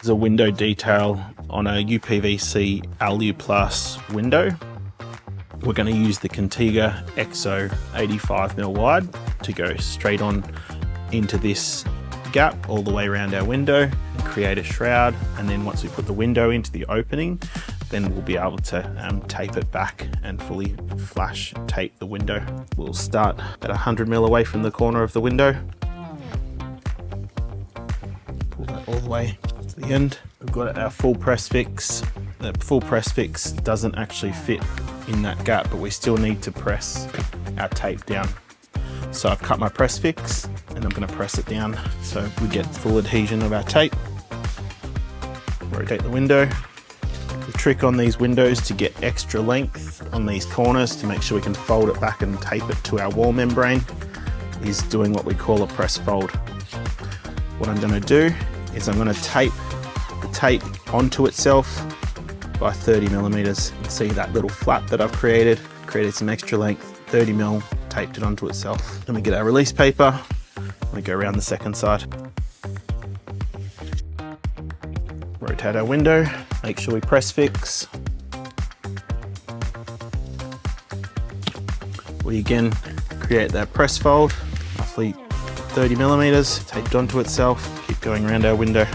There's a window detail on a UPVC Alu Plus window. We're going to use the Contega EXO 85mm wide to go straight on into this gap all the way around our window and create a shroud. And then once we put the window into the opening, then we'll be able to tape it back and fully flash tape the window. We'll start at 100mm away from the corner of the window. Pull that all the way to the end. We've got our full press fix. The full press fix doesn't actually fit in that gap, but we still need to press our tape down. So I've cut my press fix and I'm going to press it down so we get full adhesion of our tape. Rotate the window. The trick on these windows to get extra length on these corners to make sure we can fold it back and tape it to our wall membrane is doing what we call a press fold. What I'm going to do is I'm going to tape the tape onto itself by 30mm. You see that little flap that I've created some extra length, 30mm, taped it onto itself. Then we get our release paper, we go around the second side. Rotate our window, make sure we press fix. We again create that press fold, roughly 30mm, taped onto itself, keep going around our window.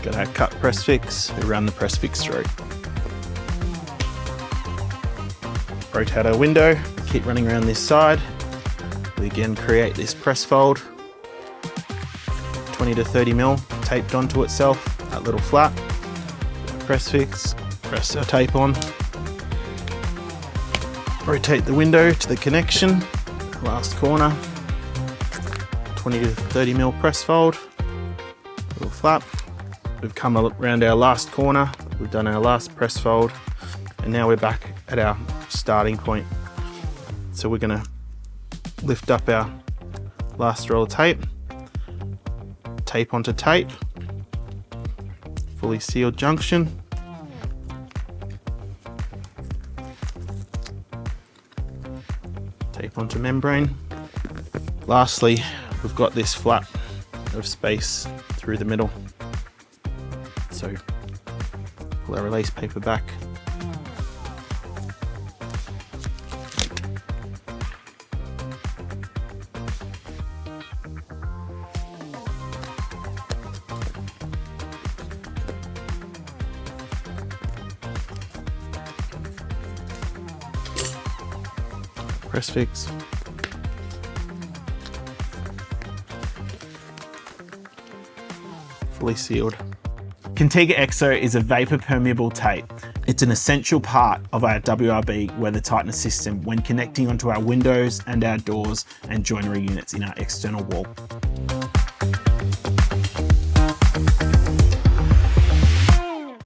Got our cut press fix, we run the press fix through. Rotate our window, keep running around this side. We again create this press fold, 20 to 30mm, taped onto itself, that little flap. Press fix, press our tape on. Rotate the window to the connection, last corner, 20 to 30mm press fold, little flap. We've come around our last corner, we've done our last press fold, and now we're back at our starting point. So we're going to lift up our last roll of tape, tape onto tape, fully sealed junction. Tape onto membrane. Lastly, we've got this flap of space through the middle. So pull our release paper back. Press fix. Fully sealed. Contega EXO is a vapor permeable tape. It's an essential part of our WRB weather tightness system when connecting onto our windows and our doors and joinery units in our external wall.